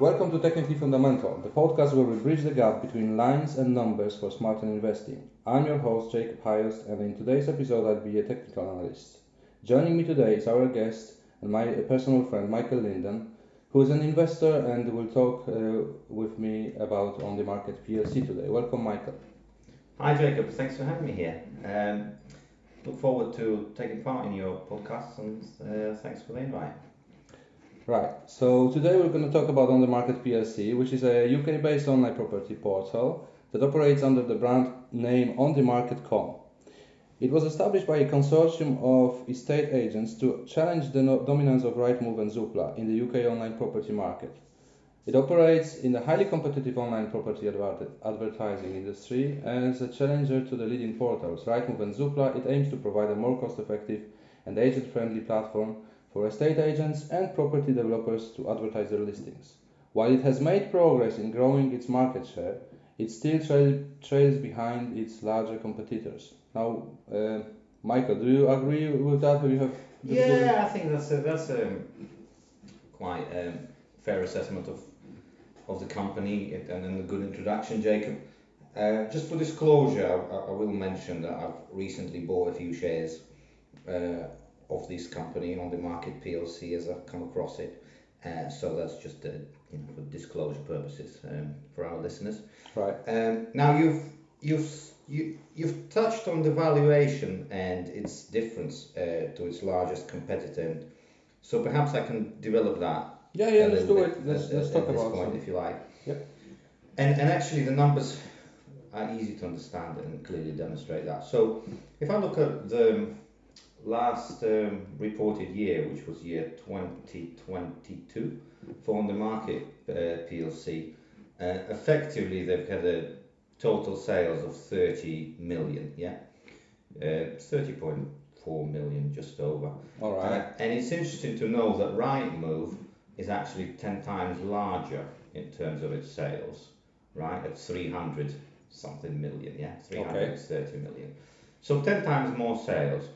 Welcome to Technically Fundamental, the podcast where we bridge the gap between lines and numbers for smarter investing. I'm your host, Jakub Hajost, and in today's episode I'll be a technical analyst. Joining me today is our guest and my personal friend, Michael Lindan, who is an investor and will talk with me about Onthemarket Plc today. Welcome, Michael. Hi, Jacob. Thanks for having me here. Look forward to taking part in your podcast, and thanks for the invite. Right, so today we're going to talk about Onthemarket Plc, which is a UK-based online property portal that operates under the brand name Onthemarket.com. It was established by a consortium of estate agents to challenge the dominance of Rightmove and Zoopla in the UK online property market. It operates in the highly competitive online property advertising industry as a challenger to the leading portals Rightmove and Zoopla. It aims to provide a more cost-effective and agent-friendly platform for estate agents and property developers to advertise their listings. While it has made progress in growing its market share, it still trails behind its larger competitors. Now, Michael, do you agree with that? I think that's a quite fair assessment of the company and a good introduction, Jacob. Just for disclosure, I will mention that I've recently bought a few shares of this company Onthemarket Plc as I've come across it. So that's just for disclosure purposes for our listeners. Right. Now you've touched on the valuation and its difference to its largest competitor. So perhaps I can develop that. Yeah, let's do it. Let's talk about this point, if you like. Yep. And actually the numbers are easy to understand and clearly demonstrate that. So if I look at the last reported year, which was year 2022 for Onthemarket PLC, effectively they've had a total sales of 30 million, 30.4 million, just over. All right. And it's interesting to know that Rightmove is actually 10 times larger in terms of its sales, right, at 300 something million, 330 million. So 10 times more sales.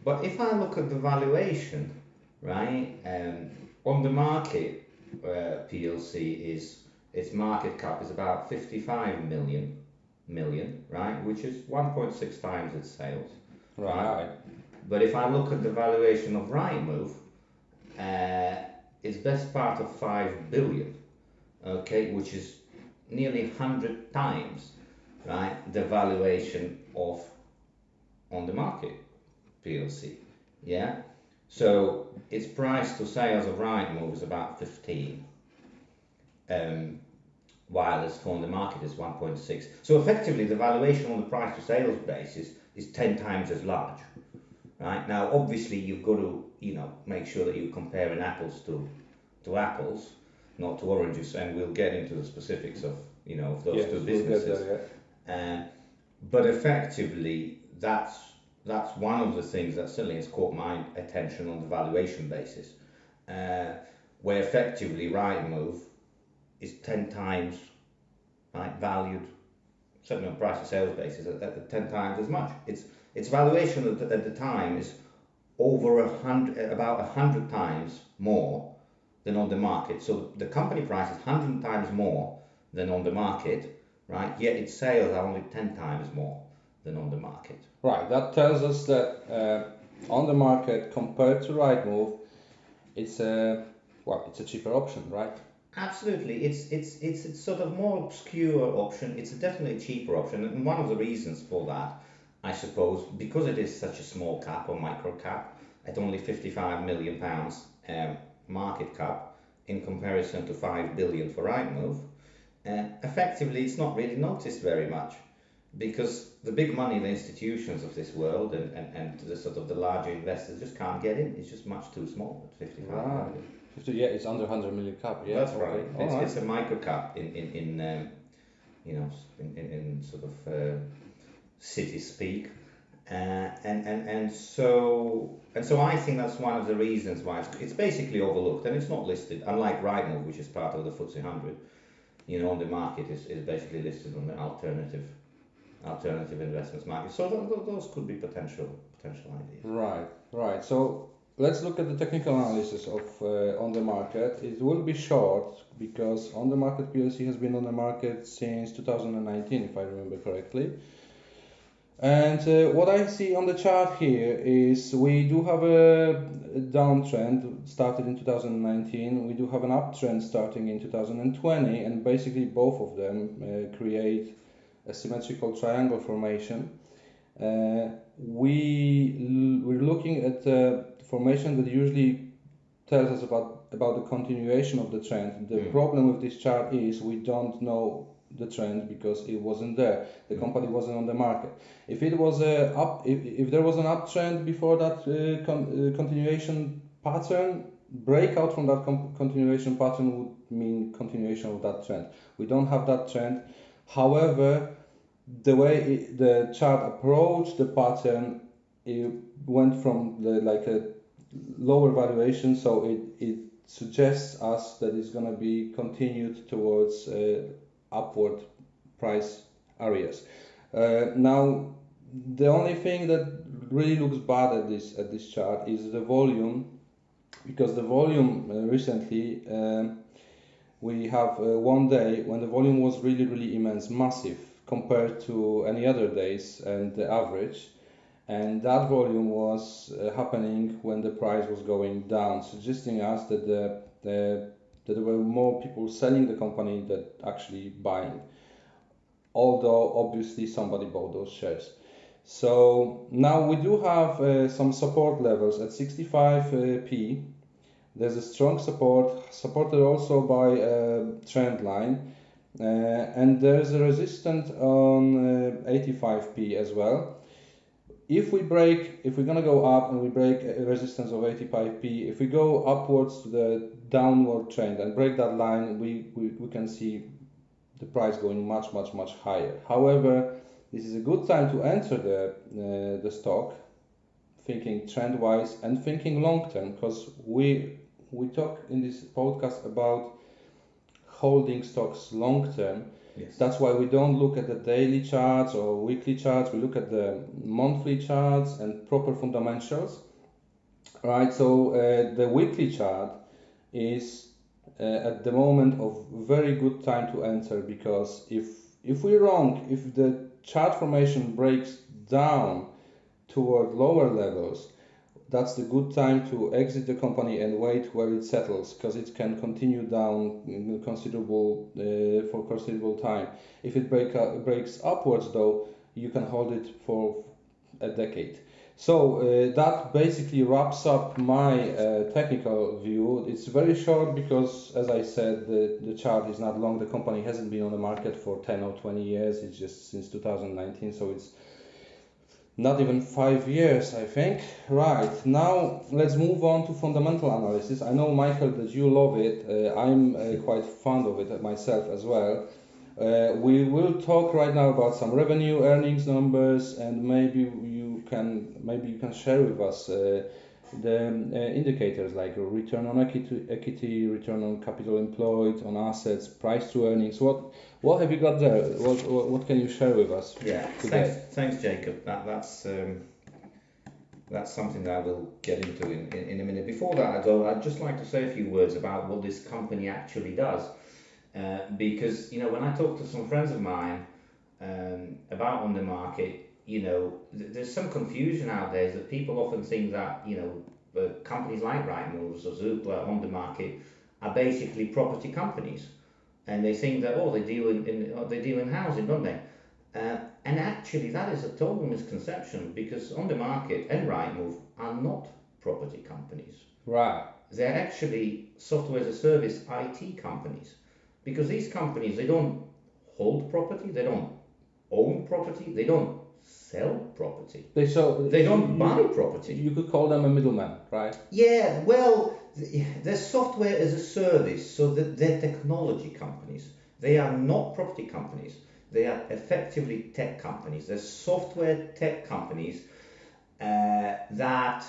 But if I look at the valuation, right, Onthemarket PLC its market cap is about 55 million, right, which is 1.6 times its sales. Right. But if I look at the valuation of Rightmove, it's best part of 5 billion, okay, which is nearly 100 times, right, the valuation of Onthemarket PLC, So its price to sales of Rightmove is about 15, while it's for Onthemarket is 1.6. So effectively, the valuation on the price to sales basis is 10 times as large, right? Now, obviously, you've got to make sure that you're comparing apples to apples, not to oranges, and we'll get into the specifics of of those two businesses. We'll get there, But effectively, that's one of the things that certainly has caught my attention on the valuation basis, where effectively Rightmove is 10 times valued, certainly on price to sales basis, at 10 times as much. Its valuation at the time is over about 100 times more than Onthemarket. So the company price is 100 times more than Onthemarket, right? Yet its sales are only 10 times more than Onthemarket. Right, that tells us that Onthemarket compared to Rightmove, it's a cheaper option, right? Absolutely, it's sort of more obscure option. It's definitely a cheaper option, and one of the reasons for that, I suppose, because it is such a small cap or microcap at only 55 million pounds market cap in comparison to 5 billion for Rightmove, effectively it's not really noticed very much, because the big money, the institutions of this world and the sort of the larger investors just can't get in. It's just much too small at 55 million. It's under 100 million cap. Yeah, that's right. It's a micro cap in sort of city speak, and so I think that's one of the reasons why it's basically overlooked, and it's not listed. Unlike Rightmove, which is part of the FTSE 100, Onthemarket is basically listed on the alternative investments market. So those could be potential ideas. Right. So let's look at the technical analysis of on the market. It will be short because on the market PLC has been on the market since 2019, if I remember correctly. And what I see on the chart here is we do have a downtrend started in 2019. We do have an uptrend starting in 2020, and basically both of them create a symmetrical triangle formation. We're looking at the formation that usually tells us about the continuation of the trend. The problem with this chart is we don't know the trend because it wasn't there. The company wasn't on the market. If it was if there was an uptrend before that continuation pattern, breakout from that continuation pattern would mean continuation of that trend. We don't have that trend. However, the way the chart approached the pattern, it went from like a lower valuation, so it suggests us that it's going to be continued towards upward price areas. Now, the only thing that really looks bad at this chart is the volume, because the volume recently we have one day when the volume was really immense, massive compared to any other days and the average, and that volume was happening when the price was going down, suggesting us that that there were more people selling the company than actually buying, although obviously somebody bought those shares. So now we do have some support levels at 65p. There's a strong support, supported also by a trend line, and there's a resistance on 85p as well. If we're gonna go up and we break a resistance of 85p, if we go upwards to the downward trend and break that line, we can see the price going much higher. However, this is a good time to enter the stock, thinking trend wise and thinking long term, because we talk in this podcast about holding stocks long term. Yes. That's why we don't look at the daily charts or weekly charts. We look at the monthly charts and proper fundamentals. Right. So the weekly chart is at the moment of very good time to enter, because if we're wrong, if the chart formation breaks down toward lower levels, that's the good time to exit the company and wait where it settles, because it can continue down in for considerable time. If it breaks upwards, though, you can hold it for a decade. So that basically wraps up my technical view. It's very short because, as I said, the chart is not long. The company hasn't been on the market for 10 or 20 years. It's just since 2019, so it's not even 5 years, I think. Right, now let's move on to fundamental analysis. I know, Michael, that you love it. I'm quite fond of it myself as well. We will talk right now about some revenue, earnings numbers, and maybe you can share with us the indicators like return on equity, return on capital employed, on assets, price to earnings. What have you got there? What can you share with us? Yeah, thanks, Jacob. That's something that I will get into in a minute. Before that, though, I'd just like to say a few words about what this company actually does, because when I talk to some friends of mine about Onthemarket, there's some confusion out there that people often think that companies like Rightmove or Zoopla, Onthemarket are basically property companies, and they think that they deal in housing, don't they? And actually, that is a total misconception, because Onthemarket and Rightmove are not property companies. Right. They're actually software as a service IT companies, because these companies, they don't hold property, they don't own property, they don't sell property. They don't buy property. You could call them a middleman, right? Yeah, well, they're software as a service, so that they're technology companies. They are not property companies. They are effectively tech companies. They're software tech companies that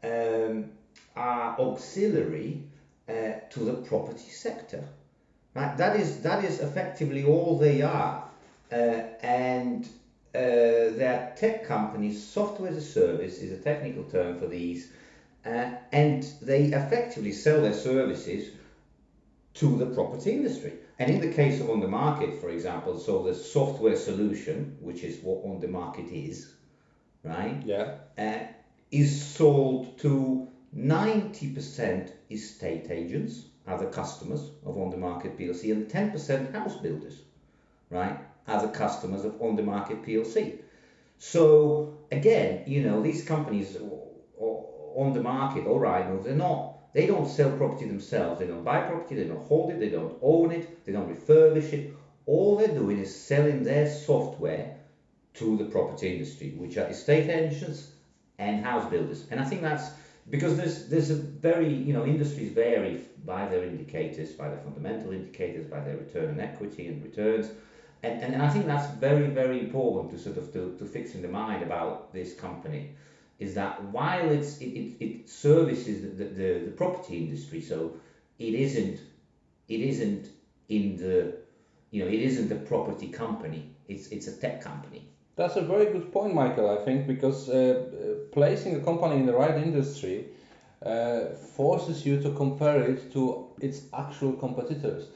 are auxiliary to the property sector. Right? That is effectively all they are. And they're tech companies. Software as a service is a technical term for these. and they effectively sell their services to the property industry. And in the case of Onthemarket, for example, so the software solution, which is what Onthemarket is, right? Yeah. Is sold to 90% estate agents, other customers of Onthemarket Plc, and 10% house builders, right, other customers of Onthemarket Plc. So again, these companies on the market, all right, they don't sell property themselves. They don't buy property, they don't hold it, they don't own it, they don't refurbish it. All they're doing is selling their software to the property industry, which are estate agents and house builders. And I think that's because there's a very, industries vary by their indicators, by their fundamental indicators, by their return on equity and returns. And I think that's very, very important to sort of to fix in the mind about this company, is that while it services the property industry, so it isn't in the it isn't a property company, it's a tech company. That's a very good point, Michael, I think, because placing a company in the right industry forces you to compare it to its actual competitors.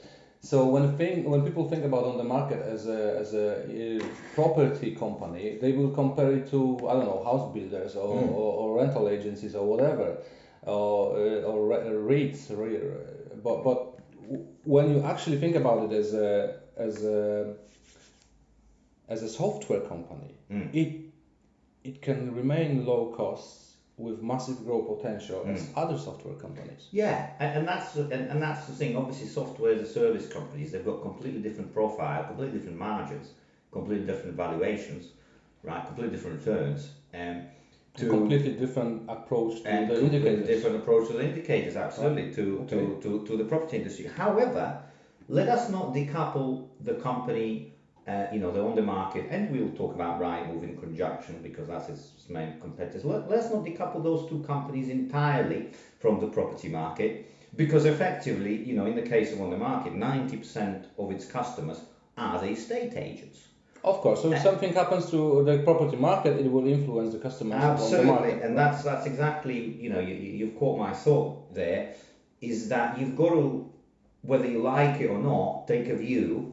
So when people think about Onthemarket as a property company, they will compare it to, I don't know, house builders or rental agencies or whatever, or REITs. But when you actually think about it as a software company, it can remain low costs with massive growth potential as other software companies. Yeah, and that's the thing. Obviously, software as a service companies, they've got completely different profile, completely different margins, completely different valuations, right? Completely different returns, completely different approach to the indicators. Different approach to the indicators, absolutely, right. to the property industry. However, let us not decouple the company. They're on the market, and we'll talk about Rightmove in conjunction because that's its main competitors. Let's not decouple those two companies entirely from the property market, because effectively, in the case of On the Market, 90% of its customers are the estate agents. Of course, so if something happens to the property market, it will influence the customers on the market. And that's exactly, you've caught my thought there, is that you've got to, whether you like it or not, take a view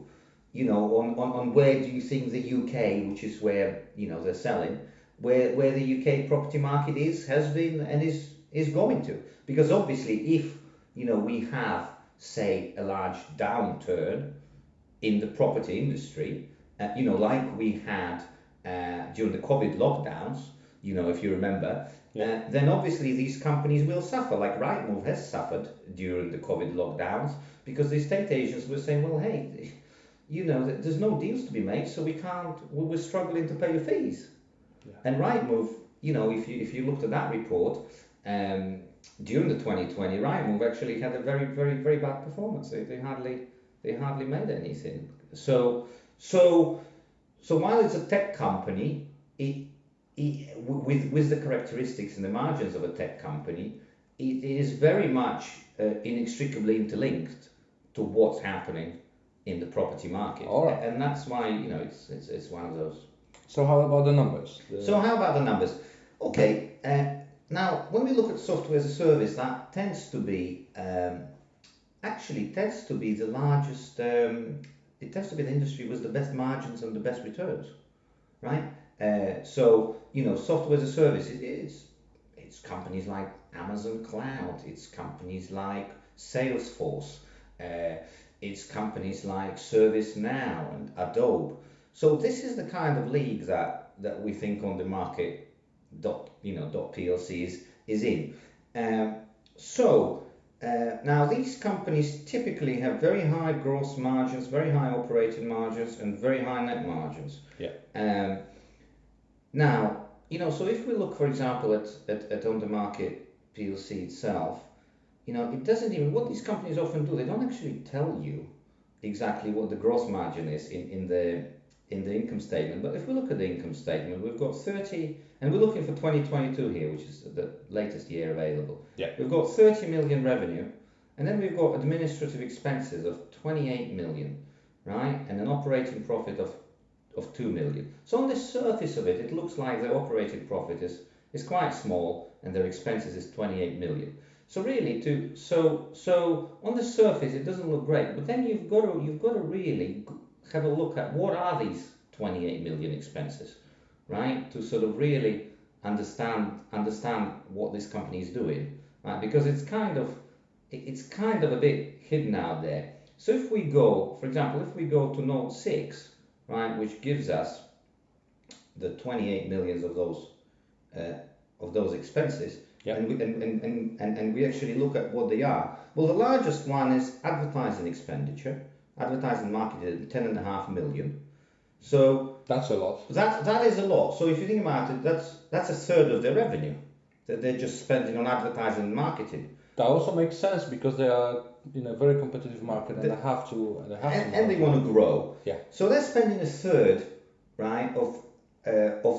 on where do you think the UK, which is where they're selling, where the UK property market has been and is going to, because obviously if we have, say, a large downturn in the property industry, like we had during the COVID lockdowns, if you remember, then obviously these companies will suffer, like Rightmove has suffered during the COVID lockdowns, because the estate agents were saying, well, hey, there's no deals to be made, so we're struggling to pay your fees. Yeah. And Rightmove, if you looked at that report, during the 2020, Rightmove actually had a very, very, very bad performance. They hardly made anything. So while it's a tech company, with the characteristics and the margins of a tech company, it is very much inextricably interlinked to what's happening in the property market. All right. And that's why it's one of those. So how about the numbers? Okay, now when we look at software as a service, that tends to be the largest, it tends to be the industry with the best margins and the best returns, right? Software as a service, it's companies like Amazon Cloud, it's companies like Salesforce, it's companies like ServiceNow and Adobe. So this is the kind of league that we think Onthemarket .plc is in. Now these companies typically have very high gross margins, very high operating margins, and very high net margins. Yeah. Now, so if we look, for example, at Onthemarket Plc itself, it doesn't even, what these companies often do, they don't actually tell you exactly what the gross margin is in the income statement. But if we look at the income statement, we've got 30, and we're looking for 2022 here, which is the latest year available. Yeah. We've got 30 million revenue, and then we've got administrative expenses of 28 million, right? And an operating profit of 2 million. So on the surface of it, it looks like the operating profit is quite small, and their expenses is 28 million. So really, so on the surface it doesn't look great, but then you've got to really have a look at what are these 28 million expenses, right? To sort of really understand what this company is doing, right? Because it's kind of a bit hidden out there. So if we go, for example, if we go to note 6, right, which gives us the 28 millions of those expenses, Yeah. and we actually look at what they are. Well, the largest one is advertising expenditure, advertising marketing, 10.5 million. So That's a lot. that is a lot. So if you think about it, that's a third of their revenue that they're just spending on advertising and marketing. That also makes sense because they are in a very competitive market and they have to. And they want to grow. Yeah. So they're spending a third, right, of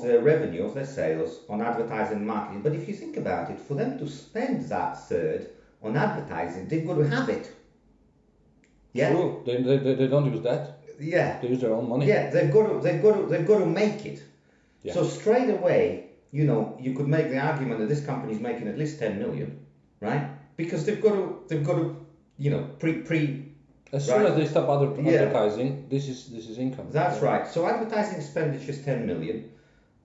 their revenue, of their sales on advertising and marketing. But if you think about it, for them to spend that third on advertising, they've got to have it. Yeah. True. They don't use that. Yeah. They use their own money. Yeah. They've got to make it. Yeah. So straight away, you could make the argument that this company is making at least 10 million, right? Because they've got to, pre. As soon as they stop advertising, this is income. That's right. So advertising expenditure is 10 million,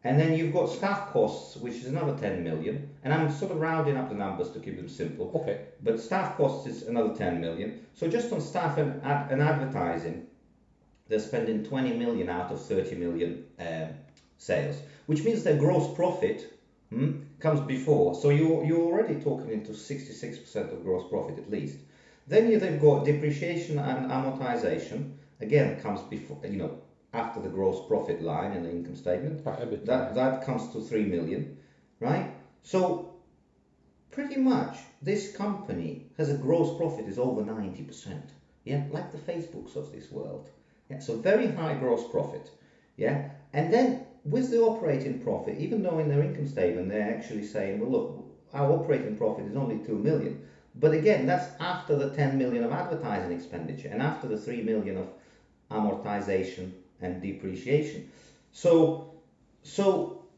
and then you've got staff costs, which is another 10 million. And I'm sort of rounding up the numbers to keep them simple. Okay. But staff costs is another 10 million. So just on staff and advertising, they're spending 20 million out of 30 million sales, which means their gross profit comes before. So you're already talking into 66% of gross profit at least. Then they've got depreciation and amortization. Again, comes before, after the gross profit line in the income statement. Right, that comes to 3 million, right? So pretty much this company has a gross profit is over 90%. Yeah, like the Facebooks of this world. Yeah, so very high gross profit. Yeah, and then with the operating profit, even though in their income statement they're actually saying, well, look, our operating profit is only 2 million. But again, that's after the 10 million of advertising expenditure and after the 3 million of amortization and depreciation. So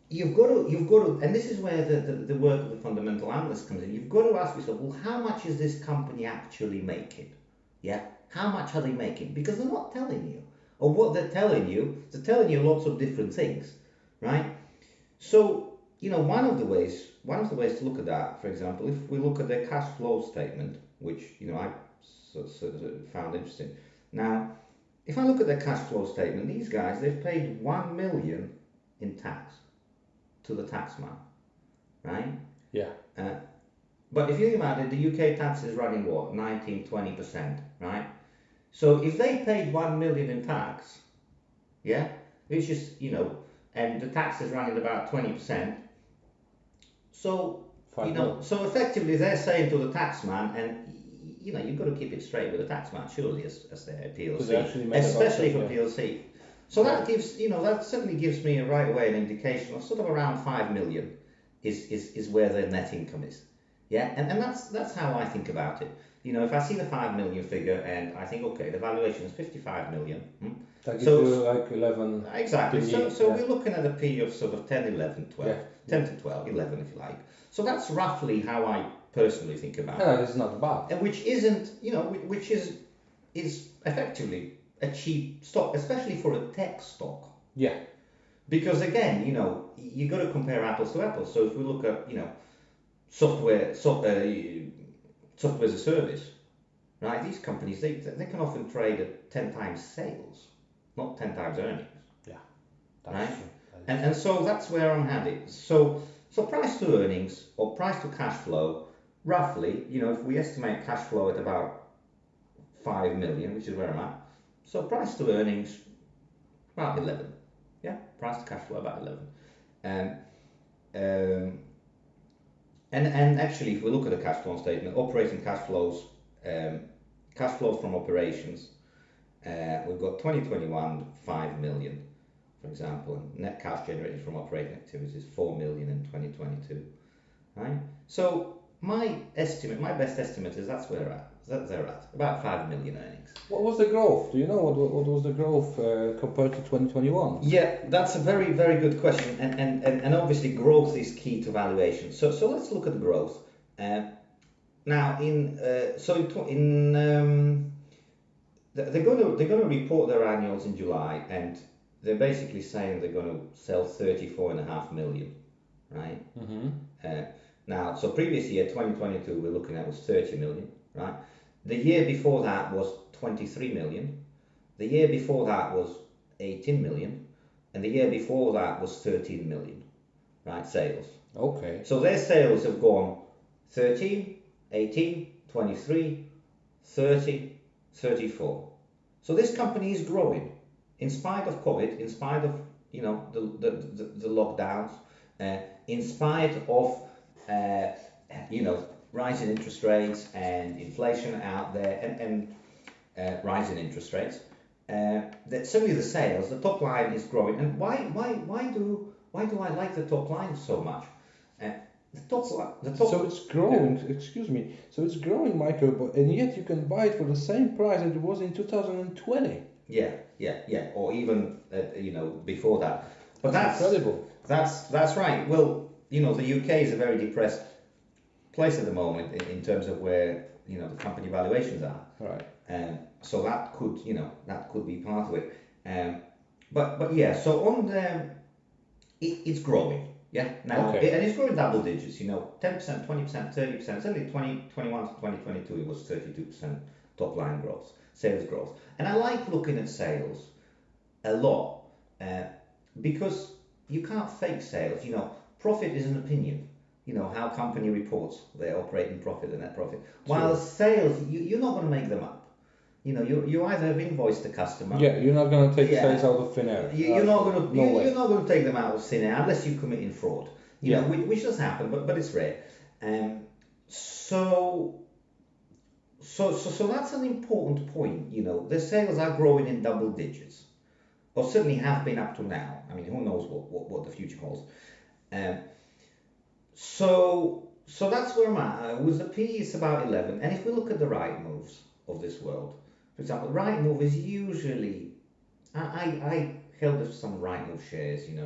you've got to, and this is where the work of the fundamental analyst comes in. You've got to ask yourself, well, how much is this company actually making? Yeah, how much are they making? Because they're not telling you. Or what they're telling you lots of different things, right? So, one of the ways to look at that, for example, if we look at their cash flow statement, which, I sort of found interesting. Now, if I look at their cash flow statement, these guys, they've paid 1 million in tax to the taxman, right? Yeah. But if you think about it, the UK tax is running what, 19-20%, right? So if they paid 1 million in tax, yeah, which is, and the tax is running about 20%, so, so effectively they're saying to the taxman, and, you've got to keep it straight with the taxman, surely, as their PLC, especially for PLC. So that gives, that certainly gives me right away an indication of sort of around 5 million is where their net income is. Yeah, and that's how I think about it. If I see the 5 million figure and I think, okay, the valuation is 55 million. That gives you like 11. Exactly. So we're looking at a P of sort of 10, 11, 12, 10 to 12, 11 if you like. So that's roughly how I personally think about it. Yeah, it's not bad. And which isn't, which is effectively a cheap stock, especially for a tech stock. Yeah. Because again, you got to compare apples to apples. So if we look at, software as a service, right? These companies, they can often trade at 10 times sales, not 10 times earnings. Yeah, that's right? True. And so that's where I'm headed. So price to earnings or price to cash flow, roughly, if we estimate cash flow at about 5 million, which is where I'm at. So price to earnings, about 11. Yeah, price to cash flow about 11. And actually, if we look at the cash flow statement, operating cash flows, cash flows from operations, we've got 2021, 5 million, for example, and net cash generated from operating activities, 4 million in 2022, right? So my best estimate is that's where they're at, about 5 million earnings. What was the growth? Do you know what was the growth compared to 2021? Yeah, that's a very, very good question, and obviously growth is key to valuation. So let's look at the growth. Now they're going to report their annuals in July, and they're basically saying they're going to sell 34.5 million, right? Now, so previous year, 2022, we're looking at was 30 million, right? The year before that was 23 million. The year before that was 18 million, and the year before that was 13 million, right? Sales. Okay. So their sales have gone 13, 18, 23, 30, 34. So this company is growing in spite of COVID, in spite of the lockdowns, in spite of rising interest rates and inflation out there, and rising interest rates. That certainly the sales, the top line is growing. And why do I like the top line so much? So it's growing. Excuse me. So it's growing, Michael, and yet you can buy it for the same price that it was in 2020. Yeah, or even before that. But that's incredible. That's right. Well, the UK is a very depressed place at the moment in terms of where the company valuations are. Right. So that could be part of it. But yeah. So on it's growing. Yeah. Now and it's growing double digits. 10%, 20%, 30%. Certainly 2021 to 2022 it was 32% top line growth, sales growth. And I like looking at sales a lot because you can't fake sales. Profit is an opinion. How a company reports their operating profit and net profit. While sales, you're not going to make them up. You either have invoiced the customer. Yeah, you're not going to take sales out of thin air. You're not going to take them out of thin air unless you're committing fraud. Which does happen, but it's rare. So that's an important point. The sales are growing in double digits, or certainly have been up to now. I mean, who knows what the future holds. So that's where I'm at. With the PE, it's about 11. And if we look at the right moves of this world, for example, right move is usually, I held some right move shares, in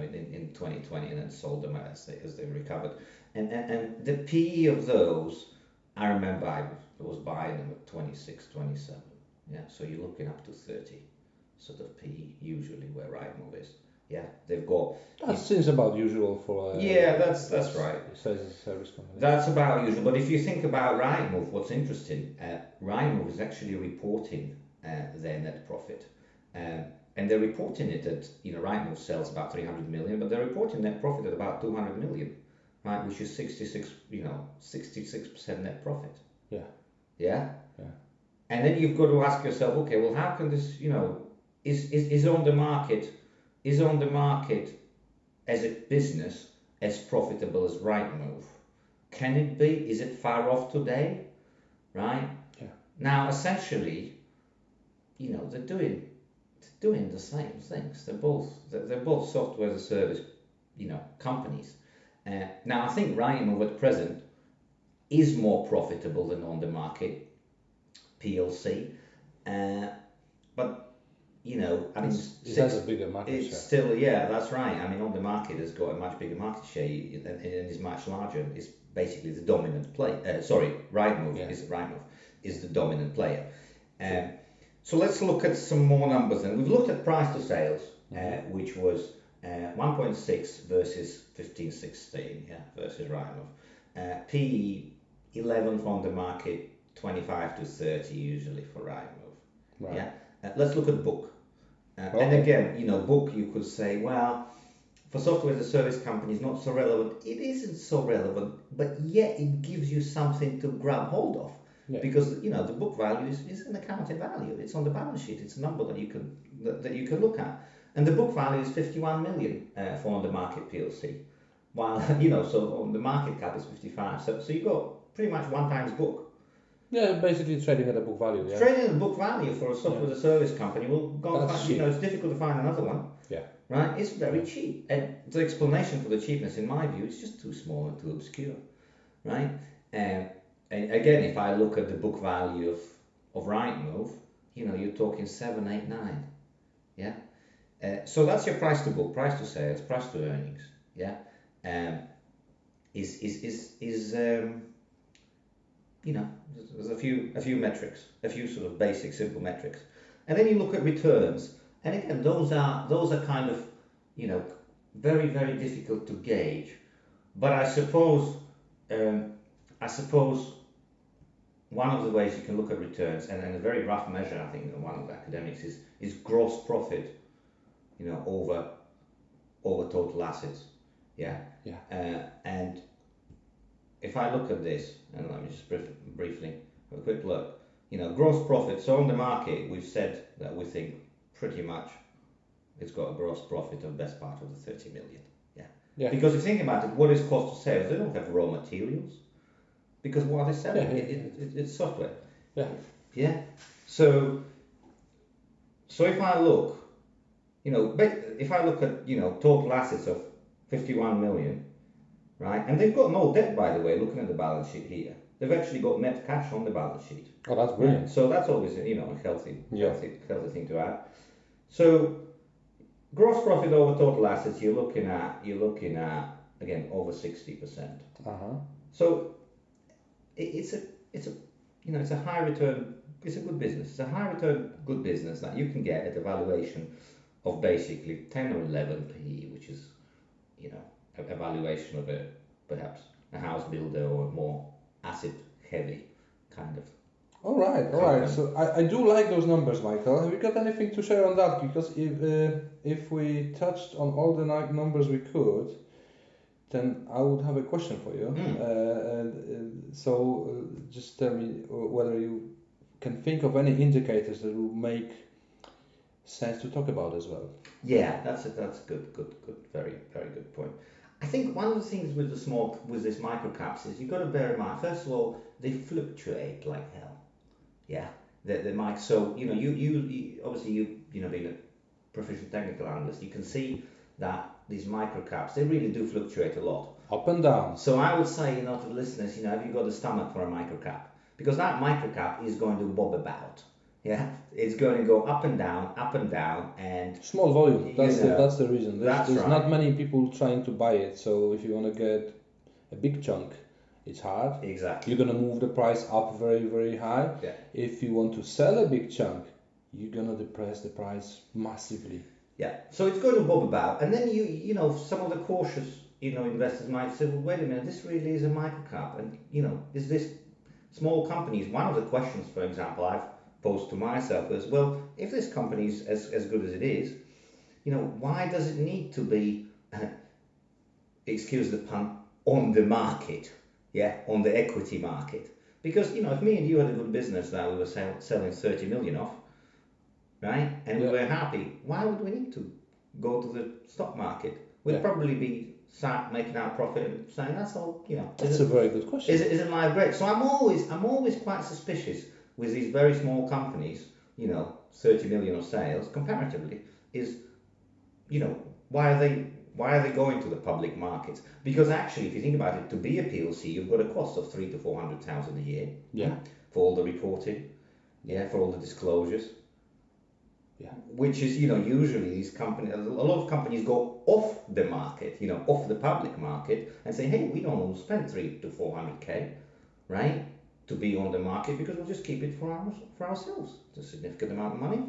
2020 and then sold them as they recovered. And the PE of those, I remember I was buying them at 26, 27. Yeah, so you're looking up to 30 sort of PE usually where right move is. Yeah, they've got. That seems about usual for. That's right. Service company. That's about usual. But if you think about Rightmove, what's interesting, Rightmove is actually reporting their net profit, and they're reporting it at Rightmove sells about 300 million, but they're reporting net profit at about 200 million, right? Which is 66% net profit. Yeah. Yeah. Yeah. And then you've got to ask yourself, okay, well, how can this, is on the market. Is on the market as a business as profitable as Rightmove? Can it be? Is it far off today? Right? Yeah. Now, essentially, they're doing the same things. They're both software as a service, companies. Now, I think Rightmove at present is more profitable than Onthemarket Plc, but I mean, it has a bigger market share. It's still, yeah, that's right. I mean, Onthemarket has got a much bigger market share and is much larger. It's basically the dominant player. Rightmove is the dominant player. So let's look at some more numbers then. We've looked at price to sales, which was 1.6 versus 15-16, versus Rightmove. PE 11 for Onthemarket, 25 to 30 usually for Rightmove. Right. Yeah. Let's look at book. And again, book, you could say, well, for software as a service companies, not so relevant. It isn't so relevant, but yet it gives you something to grab hold of. Yeah. Because the book value is an accounting value. It's on the balance sheet. It's a number that you can look at. And the book value is 51 million for Onthemarket Plc, while so on the market cap is 55. So you've got pretty much 1 times book. Yeah, basically trading at a book value. Yeah. Trading at a book value for a software as a service company will go. It's difficult to find another one. Yeah. Right. It's very cheap, and the explanation for the cheapness, in my view, is just too small and too obscure. Right. And again, if I look at the book value of Rightmove, you're talking 7, 8, 9. Yeah. So that's your price to book, price to sales, price to earnings. Yeah. Is there's a few metrics, a few sort of basic simple metrics, and then you look at returns, and again those are kind of very, very difficult to gauge, but I suppose one of the ways you can look at returns, and a very rough measure, I think, one of the academics is gross profit, over total assets. Yeah. Yeah. And if I look at this, and let me just briefly have a quick look, gross profit. So on the market, we've said that we think pretty much it's got a gross profit of best part of the 30 million. Yeah. Yeah. Because if you think about it, what is cost of sales? They don't have raw materials. Because what are they selling? Yeah. It's software. Yeah. Yeah. So if I look, if I look at, total assets of 51 million, right? And they've got no debt, by the way, looking at the balance sheet here. They've actually got net cash on the balance sheet. Oh, that's brilliant. So that's always, a healthy thing to add. So gross profit over total assets, you're looking at again over 60%. So it's a high return. It's a good business. It's a high return good business that you can get at a valuation of basically 10 or 11 PE, which is a valuation of perhaps a house builder or a more asset heavy kind of. All right. So I do like those numbers, Michael. Have you got anything to share on that? Because if we touched on all the numbers we could, then I would have a question for you. So just tell me whether you can think of any indicators that will make sense to talk about as well. Yeah, that's good, very, very good point. I think one of the things with this microcaps is you've got to bear in mind, first of all, they fluctuate like hell. Yeah, the mic. So you obviously being a proficient technical analyst, you can see that these microcaps, they really do fluctuate a lot. Up and down. So I would say, to the listeners, have you got the stomach for a microcap? Because that microcap is going to bob about. Yeah, it's going to go up and down, and small volume. That's the reason. There's right. Not many people trying to buy it. So if you want to get a big chunk, it's hard. Exactly. You're gonna move the price up very, very high. Yeah. If you want to sell a big chunk, you're gonna depress the price massively. Yeah. So it's going to bob about, and then some of the cautious investors might say, well, wait a minute, this really is a microcap, and is this small companies? One of the questions, for example, I've posed to myself is, well, if this company is as good as it is, why does it need to be, excuse the pun, on the market? Yeah, on the equity market. Because if me and you had a good business that we were selling 30 million off, right, and we were happy, why would we need to go to the stock market? We'd probably be sat making our profit and saying that's all. That's a very good question. Is it live great? So I'm always quite suspicious with these very small companies, 30 million of sales comparatively, is, why are they going to the public markets? Because actually, if you think about it, to be a PLC, you've got a cost of 300,000 to 400,000 a year. Yeah. For all the reporting, for all the disclosures. Yeah. Which is, usually these companies, a lot of companies go off the market, off the public market, and say, hey, we don't want to spend 300 to 400k, right, to be on the market, because we'll just keep it for ourselves. It's a significant amount of money,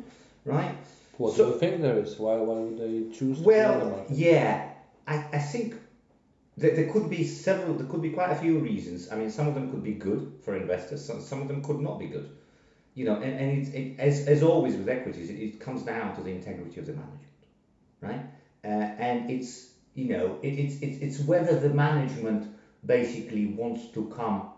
right? What do you think there is? Why would they choose to well, be on the market? Yeah, I think that there could be quite a few reasons. I mean, some of them could be good for investors, some of them could not be good. And as always with equities, it comes down to the integrity of the management, right? And it's whether the management basically wants to come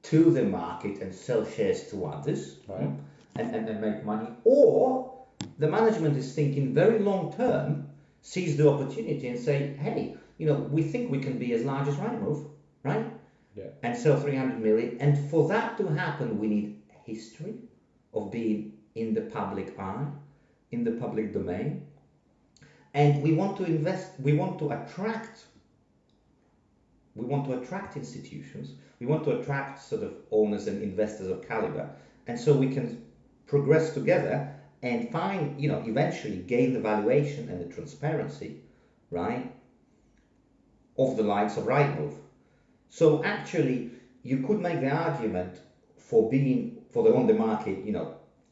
to the market and sell shares to others, right, and make money, or the management is thinking very long term, sees the opportunity and say, hey, we think we can be as large as Rightmove, right? Yeah. And sell 300 million. And for that to happen, we need history of being in the public eye, in the public domain. And we want to invest, we want to attract We want to attract institutions. We want to attract sort of owners and investors of caliber, and so we can progress together and find, eventually gain the valuation and the transparency, right, of the likes of Rightmove. So actually, you could make the argument for the on the market,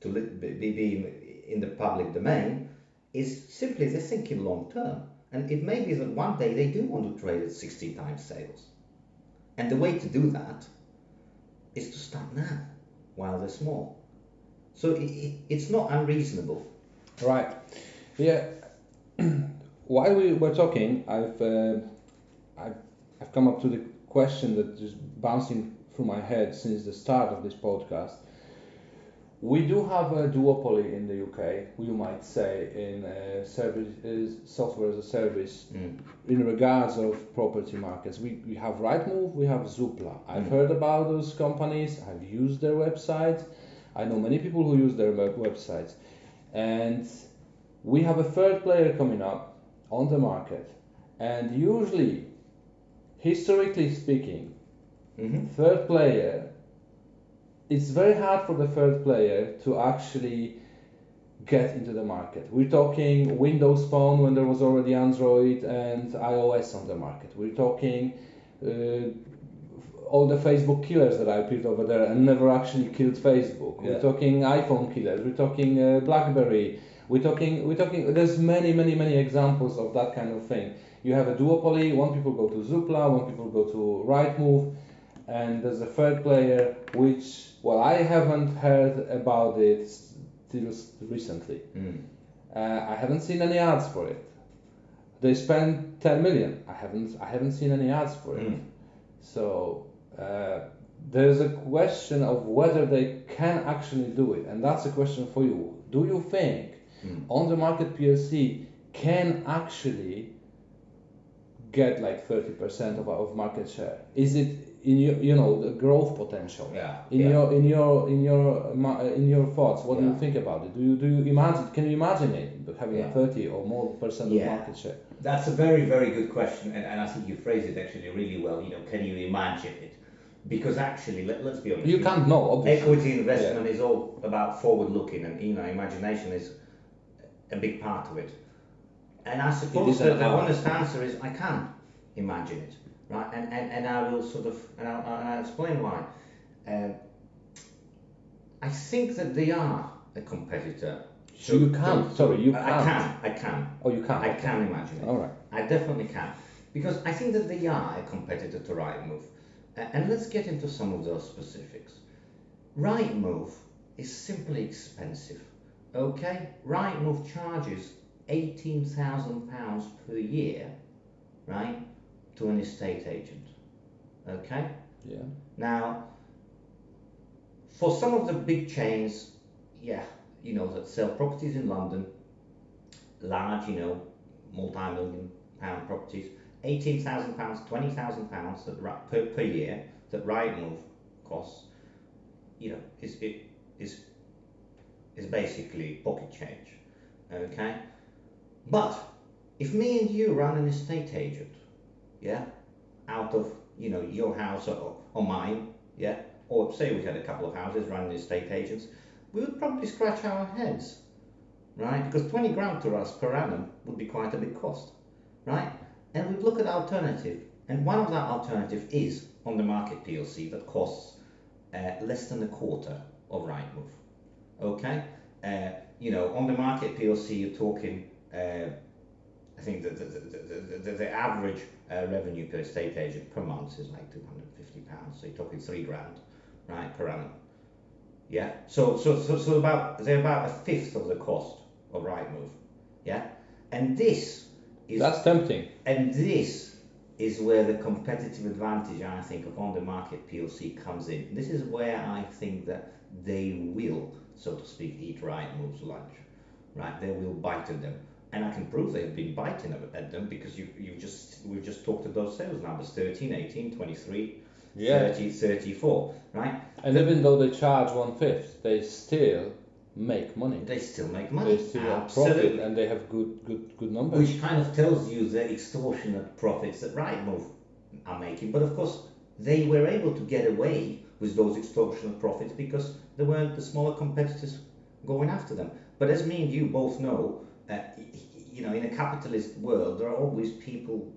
to be in the public domain, is simply they're thinking long term. And it may be that one day they do want to trade at 16 times sales. And the way to do that is to start now, while they're small. So it's not unreasonable. Right. Yeah. While we were talking, I've come up to the question that is bouncing through my head since the start of this podcast. We do have a duopoly in the UK, you might say, in software as a service in regards of property markets. We have Rightmove, we have Zoopla. I've heard about those companies, I've used their websites. I know many people who use their websites. And we have a third player coming up on the market. And usually, historically speaking, third player, it's very hard for the third player to actually get into the market. We're talking Windows Phone when there was already Android and iOS on the market. We're talking all the Facebook killers that I put over there and never actually killed Facebook. Yeah. We're talking iPhone killers. We're talking BlackBerry. We're talking. There's many examples of that kind of thing. You have a duopoly. One people go to Zoopla, one people go to Rightmove, and there's a third player which, well, I haven't heard about it till recently. I haven't seen any ads for it. They spend 10 million. I haven't seen any ads for it. So there's a question of whether they can actually do it, and that's a question for you. Do you think Onthemarket Plc can actually get like 30% of market share? Is it in your the growth potential? In your thoughts, what do you think about it? Do you imagine? Can you imagine it having 30 or more percent of market share? That's a very, very good question, and I think you phrased it actually really well. Can you imagine it? Because actually, let's be honest. You can't know, obviously. Equity investment is all about forward-looking, and imagination is a big part of it. And I suppose the honest answer is I can imagine it, right? And I will and I'll explain why. I think that they are a competitor. So you can't. Sorry, you can't. I can. Oh, you can. I can imagine it. All right. I definitely can, because I think that they are a competitor to Rightmove. And let's get into some of those specifics. Rightmove is simply expensive. Okay, Rightmove charges £18,000 per year, right, to an estate agent. Okay. Yeah. Now, for some of the big chains, that sell properties in London, large, multi-million pound properties, £18,000, £20,000 per year that Rightmove costs, is basically pocket change. Okay, but if me and you run an estate agent, out of your house or mine, or say we had a couple of houses running estate agents, we would probably scratch our heads, right? Because 20 grand to us per annum would be quite a big cost, right? And we'd look at alternative, and one of that alternative is Onthemarket Plc that costs less than a quarter of Rightmove. Okay, Onthemarket Plc, you're talking. I think the average revenue per estate agent per month is like £250. So you're talking £3 grand, right, per annum. Yeah. So they're about a fifth of the cost of Rightmove. Yeah. And that's tempting. And this is where the competitive advantage, I think, of Onthemarket Plc comes in. This is where I think that they will, so to speak, eat Rightmove's lunch. Right? They will bite at them. And I can prove they have been biting at them because we've just talked about those sales numbers: 13, 18, 23, 30, 34, right? And even though they charge 1/5, they still make money. They still make money. They still have profit, and they have good numbers. Which kind of tells you the extortionate profits that Rightmove are making. But of course, they were able to get away with those extortionate profits because there weren't the smaller competitors going after them. But as me and you both know, in a capitalist world, there are always people,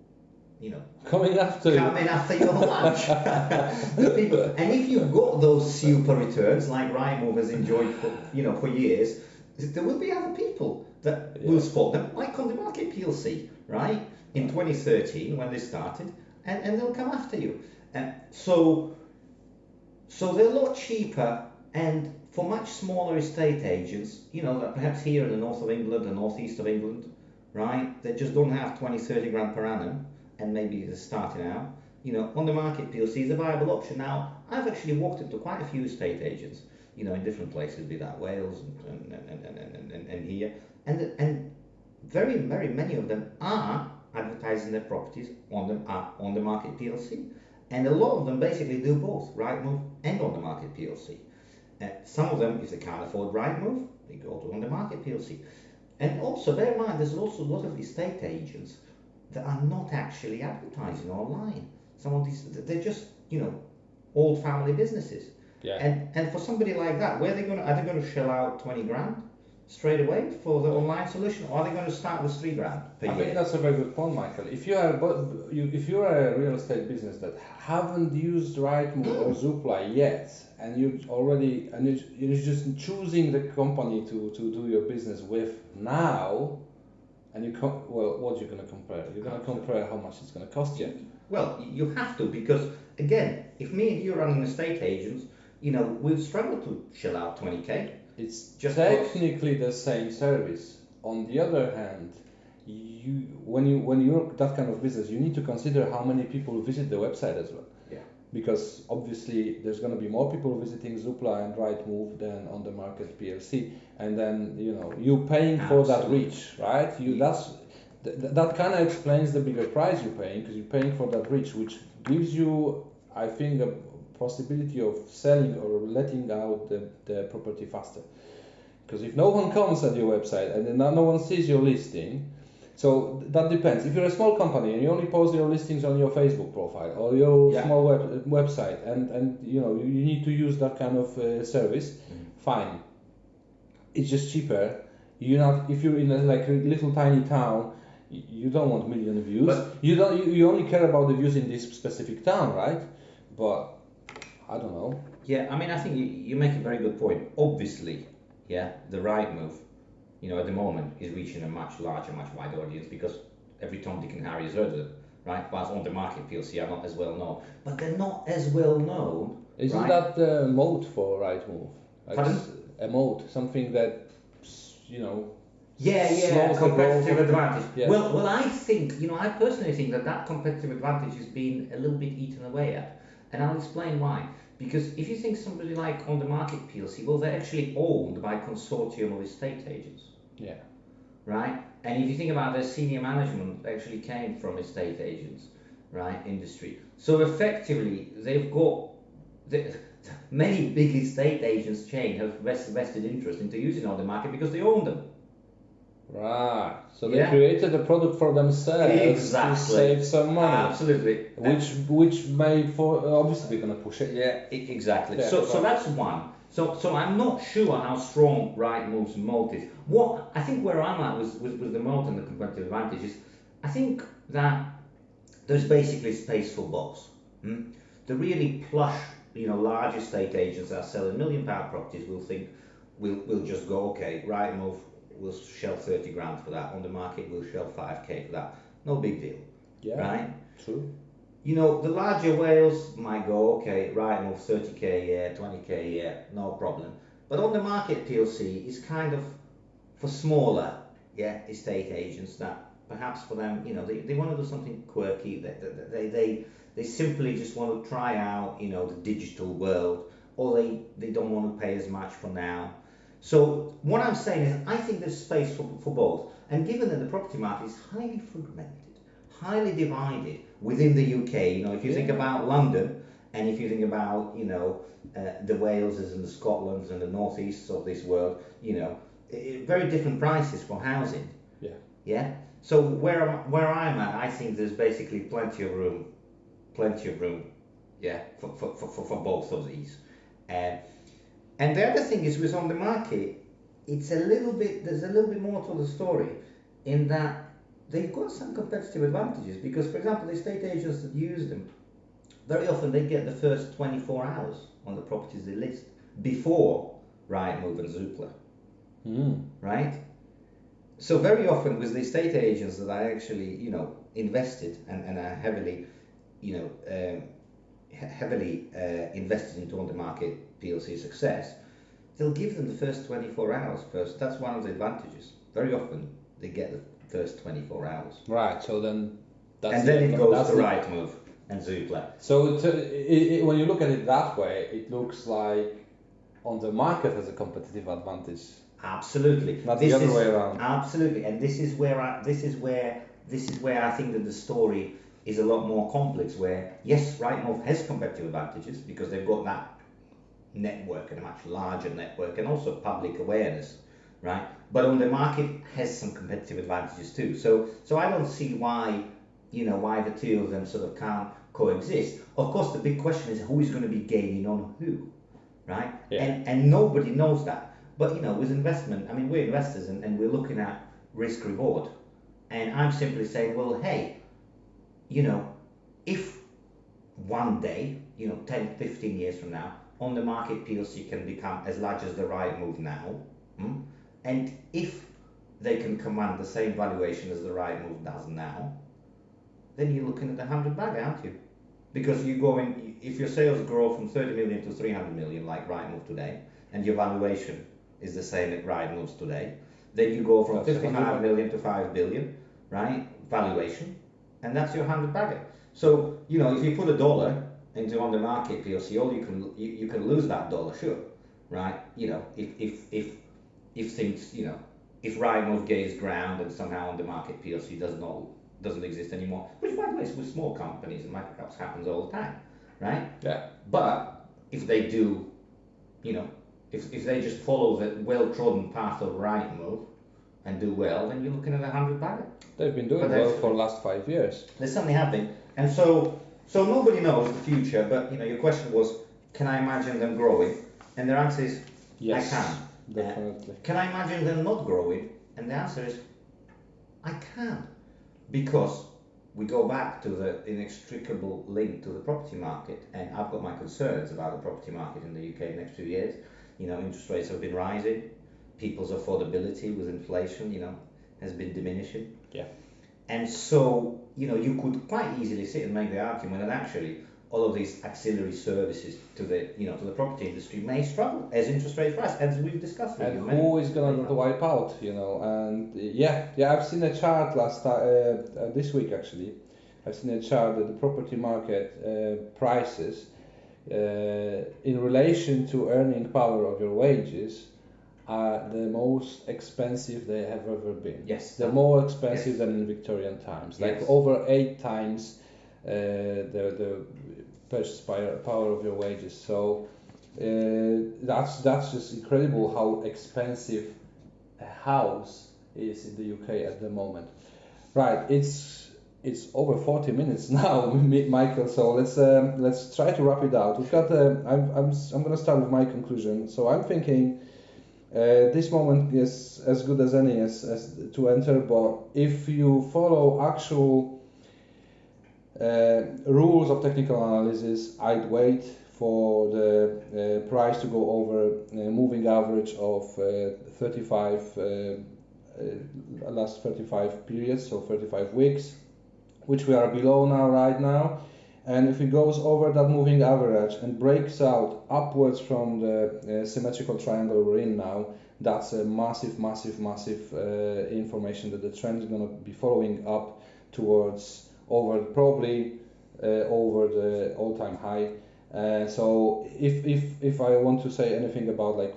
Coming after coming after your lunch. And if you've got those super returns like Rightmove has enjoyed for years, there will be other people that will spot them, like Onthemarket Plc, right? In 2013 when they started, and they'll come after you. So they're a lot cheaper, and for much smaller estate agents, that perhaps here in the north of England and northeast of England, right, that just don't have 20, 30 grand per annum, and maybe they're starting out, Onthemarket Plc is a viable option. Now, I've actually walked into quite a few estate agents, in different places, be that Wales and here, and very, very many of them are advertising their properties on the Market Plc, and a lot of them basically do both Rightmove and Onthemarket Plc. Some of them, if they can't afford Rightmove, they go to Onthemarket Plc. And also bear in mind, there's also a lot of estate agents that are not actually advertising online. Some of these, they're just old family businesses. Yeah. And for somebody like that, are they going to shell out 20 grand straight away for the online solution, or are they going to start with 3 grand per year? I think that's a very good point, Michael. If you are a real estate business that haven't used Rightmove or Zoopla yet, and you're just choosing the company to do your business with now, and what you're going to compare? You're going to compare how much it's going to cost you. Well, you have to, because again, if me and you run an estate agents, we'll struggle to shell out 20k. It's just technically the same service. On the other hand, when you're that kind of business, you need to consider how many people visit the website as well. Yeah. Because obviously there's going to be more people visiting Zoopla and Rightmove than Onthemarket Plc, and then you paying for that reach, right? That kind of explains the bigger price you're paying, because you're paying for that reach, which gives you, I think, a possibility of selling or letting out the property faster. Because if no one comes at your website and then no one sees your listing, so that depends. If you're a small company and you only post your listings on your Facebook profile or your small website, and you need to use that kind of service, fine. It's just cheaper. If you're in a little tiny town, you don't want million views. But you only care about the views in this specific town, right? But I don't know. Yeah, I mean, I think you make a very good point. Obviously, the Rightmove, at the moment is reaching a much larger, much wider audience because every Tom, Dick and Harry has heard of it, right? Whilst Onthemarket Plc are not as well known. But they're not as well known. Isn't that the mode for Rightmove? Pardon? A mode, something that, a competitive advantage. Yeah. Well, I think, I personally think that competitive advantage has been a little bit eaten away at. And I'll explain why. Because if you think somebody like Onthemarket Plc, well, they're actually owned by a consortium of estate agents. Yeah. Right? And if you think about their senior management, they actually came from estate agents, right, industry. So effectively, they've got many big estate agents chain have vested interest into using Onthemarket because they own them. Right. So they created a product for themselves to save some money. Absolutely. Which may obviously they're going to push it. Yeah, exactly. Yeah, so that's one. So I'm not sure how strong Rightmove's moat is. What I think where I'm at with the moat and the competitive advantage is, I think that there's basically space for both. The really plush, large estate agents that are selling £1 million properties will think we'll just go, okay, Rightmove, we'll shell 30 grand for that. Onthemarket, we'll shell 5k for that. No big deal. Yeah. Right? True. The larger whales might go, okay, Rightmove, 30k a year, 20k a year, no problem. But Onthemarket Plc is kind of for smaller, estate agents that perhaps for them, they want to do something quirky. They simply just want to try out, the digital world, or they don't want to pay as much for now. So what I'm saying is, I think there's space for both. And given that the property market is highly fragmented, highly divided within the UK, if you think about London, and if you think about, the Waleses and the Scotlands and the northeasts of this world, very different prices for housing. Yeah. Yeah. So where I'm at, I think there's basically plenty of room plenty of room, yeah, for both of these. And the other thing is with on the market, there's a little bit more to the story in that they've got some competitive advantages because, for example, the estate agents that use them, very often they get the first 24 hours on the properties they list before Rightmove and Zoopla, right? So very often with the estate agents that I actually, invested and are heavily, invested into Onthemarket Plc success, they'll give them the first 24 hours first. That's one of the advantages. Very often they get the first 24 hours. Right. So then, and then it goes to Rightmove and Zoopla. So when you look at it that way, it looks like Onthemarket has a competitive advantage. Absolutely. Not the other way around. Absolutely, and this is where I think that the story is a lot more complex. Where yes, Rightmove has competitive advantages because they've got that network and a much larger network, and also public awareness, right? But Onthemarket has some competitive advantages too. So I don't see why the two of them sort of can't coexist. Of course, the big question is who is going to be gaining on who, right? Yeah. And nobody knows that. But with investment, I mean, we're investors and we're looking at risk reward. And I'm simply saying, well, hey, if one day, 10, 15 years from now, Onthemarket Plc can become as large as the Rightmove now, and if they can command the same valuation as the Rightmove does now, then you're looking at the 100 bag, aren't you? Because if your sales grow from 30 million to 300 million like Rightmove today, and your valuation is the same at Rightmove's today, then you go from 55 million to 5 billion, right, valuation, and that's your 100 bagger. So, if you put $1 into Onthemarket Plc, all you can lose that dollar, sure, right? If things, if Rightmove gains ground and somehow Onthemarket Plc doesn't exist anymore, which by the way, with small companies and microcaps happens all the time, right? Yeah. But if they do, if they just follow the well-trodden path of Rightmove and do well, then you're looking at 100 bagger. They've been doing well for the last 5 years. They certainly have been. And so nobody knows the future, but your question was, can I imagine them growing? And their answer is, yes, I can. Definitely. Can I imagine them not growing? And the answer is, I can. Because we go back to the inextricable link to the property market, and I've got my concerns about the property market in the UK in the next few years. Interest rates have been rising, people's affordability with inflation, has been diminishing. Yeah. And so, you could quite easily sit and make the argument that actually all of these auxiliary services to the property industry may struggle as interest rates rise, as we've discussed. And who is going to wipe out, And I've seen a chart this week actually. I've seen a chart that the property market prices in relation to earning power of your wages are the most expensive they have ever been. Yes. They're more expensive than in Victorian times. Like over 8 times the purchase power of your wages. So that's just incredible how expensive a house is in the UK at the moment. Right, it's over 40 minutes now, Michael. So let's try to wrap it out. We've got I'm going to start with my conclusion. So I'm thinking this moment is as good as any as to enter, but if you follow actual rules of technical analysis, I'd wait for the price to go over moving average of last 35 periods, so 35 weeks, which we are below now right now. And if it goes over that moving average and breaks out upwards from the symmetrical triangle we're in now, that's a massive information that the trend is going to be following up towards probably over the all-time high. So if I want to say anything about like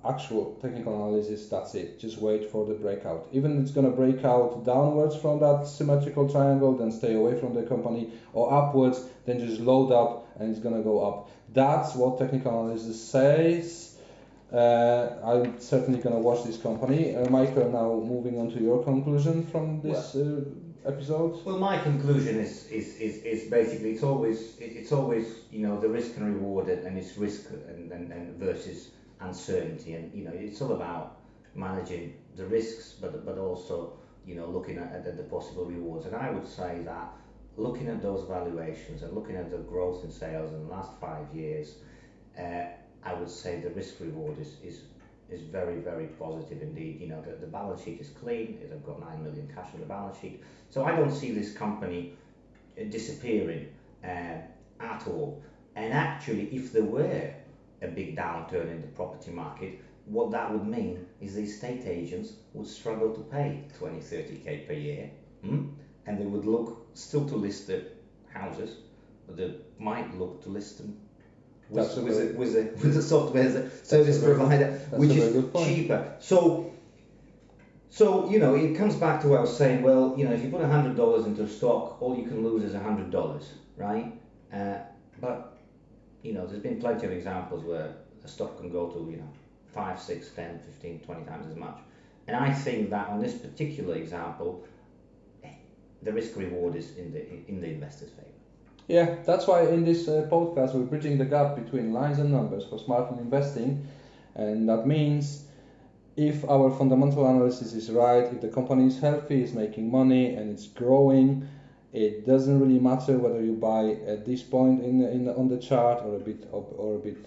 actual technical analysis, that's it. Just wait for the breakout. Even it's going to break out downwards from that symmetrical triangle, then stay away from the company, or upwards, then just load up and it's going to go up. That's what technical analysis says. I'm certainly going to watch this company. Michael, now moving on to your conclusion from this episode? Well, my conclusion is basically it's always the risk and reward, and it's risk and versus uncertainty, and it's all about managing the risks, but also looking at the possible rewards. And I would say that looking at those valuations and looking at the growth in sales in the last 5 years, I would say the risk reward is very, very positive indeed. The balance sheet is clean. They've got 9 million cash on the balance sheet. So I don't see this company disappearing at all. And actually, if there were a big downturn in the property market, what that would mean is the estate agents would struggle to pay 20, 30k per year, and they would look still to list the houses, but they might look to list them with the software as a service provider, which is cheaper. So it comes back to what I was saying. Well, if you put $100 into stock, all you can lose is $100, right? But there's been plenty of examples where the stock can go to 5, 6, 10, 15, 20 times as much. And I think that on this particular example, the risk reward is in the investor's favor. Yeah, that's why in this podcast we're bridging the gap between lines and numbers for smart investing, and that means if our fundamental analysis is right, if the company is healthy, is making money, and it's growing, it doesn't really matter whether you buy at this point on the chart or a bit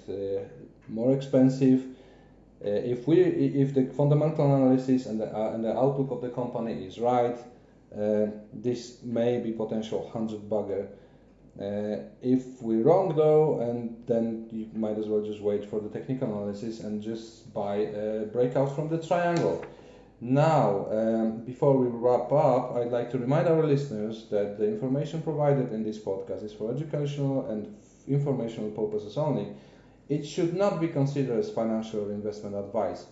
more expensive. If the fundamental analysis and the outlook of the company is right, this may be potential 100-bagger. If we're wrong though, and then you might as well just wait for the technical analysis and just buy a breakout from the triangle. Now, before we wrap up, I'd like to remind our listeners that the information provided in this podcast is for educational and informational purposes only. It should not be considered as financial or investment advice.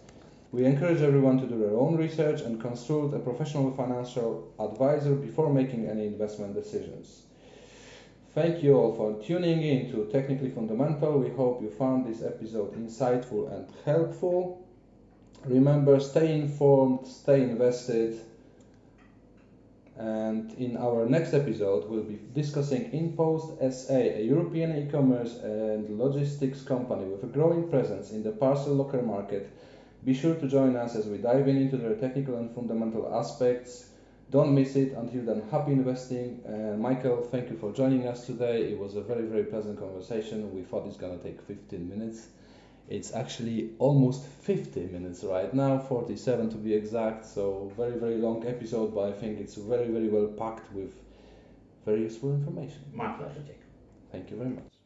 We encourage everyone to do their own research and consult a professional financial advisor before making any investment decisions. Thank you all for tuning in to Technically Fundamental. We hope you found this episode insightful and helpful. Remember, stay informed, stay invested. And in our next episode, we'll be discussing InPost SA, a European e-commerce and logistics company with a growing presence in the parcel locker market. Be sure to join us as we dive into their technical and fundamental aspects. Don't miss it. Until then, happy investing. Michael, thank you for joining us today. It was a very, very pleasant conversation. We thought it's going to take 15 minutes. It's actually almost 50 minutes right now, 47 to be exact. So very, very long episode, but I think it's very, very well packed with very useful information. My pleasure, Jakub. Thank you very much.